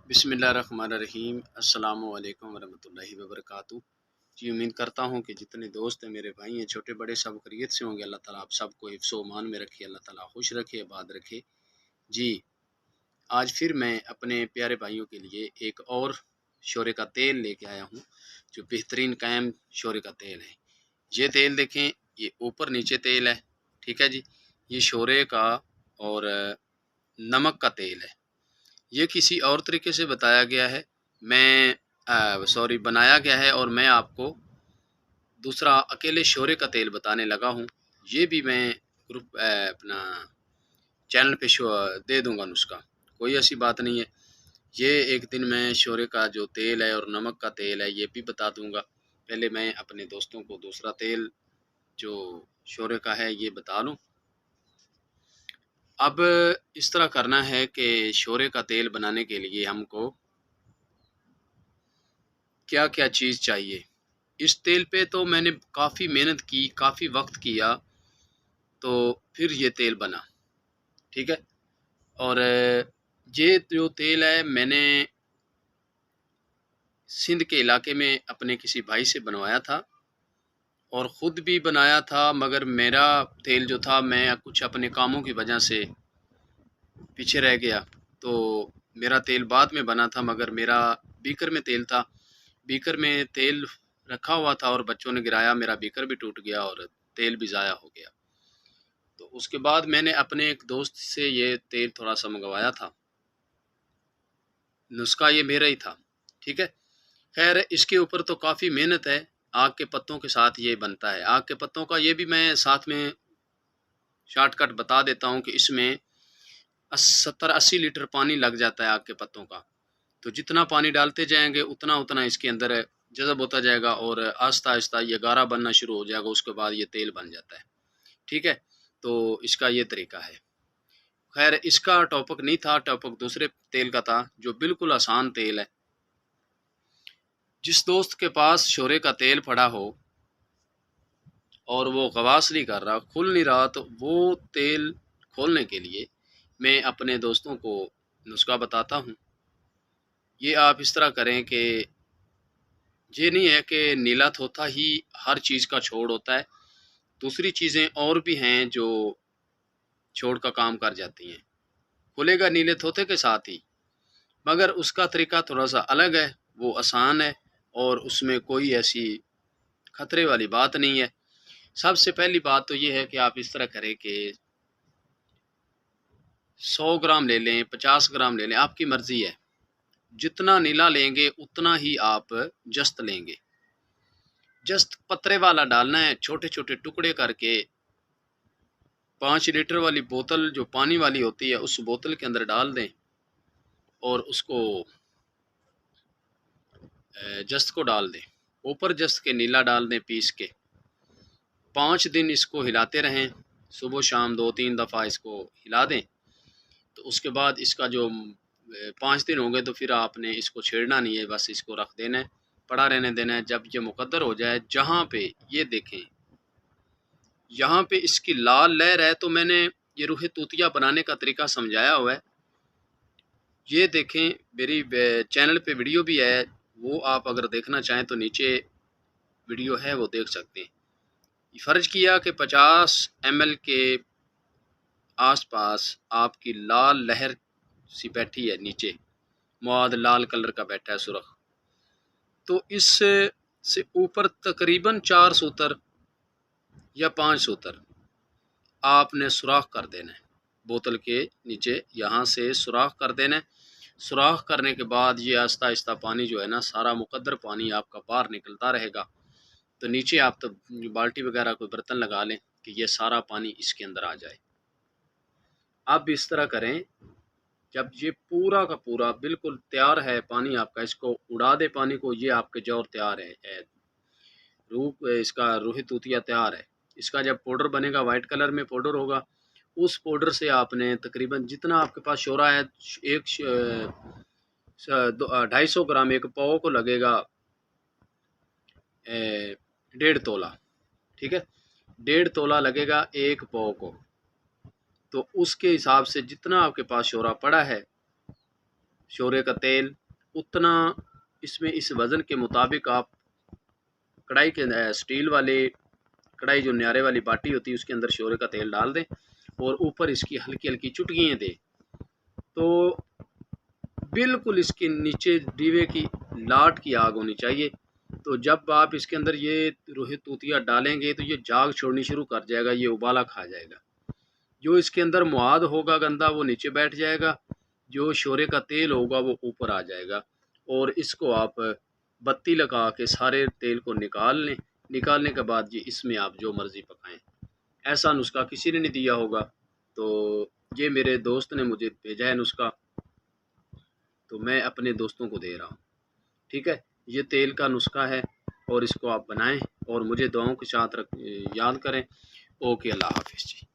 बिस्मिल्लाहिर्रहमानिर्रहीम। अस्सलाम वालेकुम वरहमतुल्लाहि वबरकातुहू। जी, उम्मीद करता हूँ कि जितने दोस्त हैं, मेरे भाई हैं, छोटे बड़े, सब खैरियत से होंगे। अल्लाह ताला आप सबको हिफ्ज़-ओ अमान में रखे, अल्लाह ताला खुश रखे, आबाद रखे। जी, आज फिर मैं अपने प्यारे भाइयों के लिए एक और शोरे का तेल लेके आया हूँ, जो बेहतरीन कायम शोरे का तेल है। ये तेल देखें, ये ऊपर नीचे तेल है, ठीक है जी। ये शोरे का और नमक का तेल है। ये किसी और तरीके से बताया गया है, बनाया गया है, और मैं आपको दूसरा अकेले शोरे का तेल बताने लगा हूँ। ये भी मैं ग्रुप अपना चैनल पे दे दूँगा नुस्खा, कोई ऐसी बात नहीं है। ये एक दिन मैं शोरे का जो तेल है और नमक का तेल है, ये भी बता दूँगा। पहले मैं अपने दोस्तों को दूसरा तेल जो शोरे का है ये बता लूँ। अब इस तरह करना है कि शोरे का तेल बनाने के लिए हमको क्या-क्या चीज़ चाहिए। इस तेल पे तो मैंने काफ़ी मेहनत की, काफ़ी वक़्त किया, तो फिर ये तेल बना, ठीक है। और ये जो तेल है, मैंने सिंध के इलाके में अपने किसी भाई से बनवाया था और ख़ुद भी बनाया था, मगर मेरा तेल जो था, मैं कुछ अपने कामों की वजह से पीछे रह गया, तो मेरा तेल बाद में बना था, मगर मेरा बीकर में तेल था। बीकर में तेल रखा हुआ था और बच्चों ने गिराया, मेरा बीकर भी टूट गया और तेल भी ज़ाया हो गया। तो उसके बाद मैंने अपने एक दोस्त से ये तेल थोड़ा सा मंगवाया था। नुस्खा ये मेरा ही था, ठीक है। खैर, इसके ऊपर तो काफ़ी मेहनत है। आग के पत्तों के साथ ये बनता है। आग के पत्तों का ये भी मैं साथ में शॉर्टकट बता देता हूँ कि इसमें 70-80 लीटर पानी लग जाता है आग के पत्तों का। तो जितना पानी डालते जाएंगे उतना उतना इसके अंदर जज़ब होता जाएगा और आहिस्ता आहिस्ता ये गाढ़ा बनना शुरू हो जाएगा। उसके बाद ये तेल बन जाता है, ठीक है। तो इसका ये तरीका है। खैर, इसका टॉपिक नहीं था, टॉपिक दूसरे तेल का था, जो बिल्कुल आसान तेल है। जिस दोस्त के पास शोरे का तेल पड़ा हो और वो गवास नहीं कर रहा, खुल नहीं रहा, तो वो तेल खोलने के लिए मैं अपने दोस्तों को नुस्खा बताता हूँ। ये आप इस तरह करें कि ये नहीं है कि नीला थोथा ही हर चीज़ का छोड़ होता है। दूसरी चीज़ें और भी हैं जो छोड़ का काम कर जाती हैं। खुलेगा नीले थोथे के साथ ही, मगर उसका तरीका थोड़ा-सा अलग है, वो आसान है और उसमें कोई ऐसी खतरे वाली बात नहीं है। सबसे पहली बात तो ये है कि आप इस तरह करें कि 100 ग्राम ले लें, 50 ग्राम ले लें, आपकी मर्ज़ी है। जितना नीला लेंगे उतना ही आप जस्त लेंगे। जस्त पतरे वाला डालना है, छोटे-छोटे टुकड़े करके 5 लीटर वाली बोतल जो पानी वाली होती है, उस बोतल के अंदर डाल दें और उसको जस्त को डाल दें। ऊपर जस्त के नीला डाल दें पीस के। 5 दिन इसको हिलाते रहें, सुबह शाम 2-3 दफ़ा इसको हिला दें। तो उसके बाद इसका जो 5 दिन होंगे तो फिर आपने इसको छेड़ना नहीं है, बस इसको रख देना है, पड़ा रहने देना है। जब ये मुकद्दर हो जाए, जहाँ पे ये देखें, यहाँ पे इसकी लाल लहर है, तो मैंने ये रूह तूतिया बनाने का तरीका समझाया हुआ है। ये देखें, मेरी चैनल पे वीडियो भी है, वो आप अगर देखना चाहें तो नीचे वीडियो है, वो देख सकते हैं। फ़र्ज किया कि 50 ml के आसपास आपकी लाल लहर सी बैठी है नीचे, मवाद लाल कलर का बैठा है, सुर्ख। तो इस से ऊपर तकरीबन 4 सूतर या 5 सूतर आपने सुराख कर देना है बोतल के नीचे, यहाँ से सुराख कर देना है। सुराख करने के बाद ये आहिस्ता आहिस्ता पानी जो है ना, सारा मुकद्दर पानी आपका बाहर निकलता रहेगा। तो नीचे आप तो बाल्टी वगैरह कोई बर्तन लगा लें कि ये सारा पानी इसके अंदर आ जाए। अब इस तरह करें, जब ये पूरा का पूरा बिल्कुल तैयार है पानी आपका, इसको उड़ा दे पानी को, ये आपके जौर तैयार है, इसका रूह तूतिया तैयार है। इसका जब पाउडर बनेगा, वाइट कलर में पाउडर होगा, उस पाउडर से आपने तकरीबन जितना आपके पास शोरा है, एक 250 ग्राम, एक पाव को लगेगा 1.5 तोला, ठीक है। 1.5 तोला लगेगा एक पाव को। तो उसके हिसाब से जितना आपके पास शोरा पड़ा है, शोरे का तेल उतना इसमें इस वज़न के मुताबिक आप कढ़ाई के स्टील वाले कढ़ाई जो न्यारे वाली बाटी होती है उसके अंदर शोरे का तेल डाल दें और ऊपर इसकी हल्की हल्की चुटकियाँ दें। तो बिल्कुल इसके नीचे दीवे की लाट की आग होनी चाहिए। तो जब आप इसके अंदर ये रूहे तूतिया डालेंगे तो ये जाग छोड़नी शुरू कर जाएगा, ये उबाला खा जाएगा। जो इसके अंदर मुआद होगा गंदा वो नीचे बैठ जाएगा, जो शोरे का तेल होगा वो ऊपर आ जाएगा। और इसको आप बत्ती लगा के सारे तेल को निकाल लें। निकालने के बाद जी इसमें आप जो मर्ज़ी पकाएं। ऐसा नुस्खा किसी ने नहीं दिया होगा, तो ये मेरे दोस्त ने मुझे भेजा है नुस्खा, तो मैं अपने दोस्तों को दे रहा हूँ। ठीक है, ये तेल का नुस्खा है और इसको आप बनाएं और मुझे दुआओं के साथ याद करें। ओके, अल्लाह हाफिज़ जी।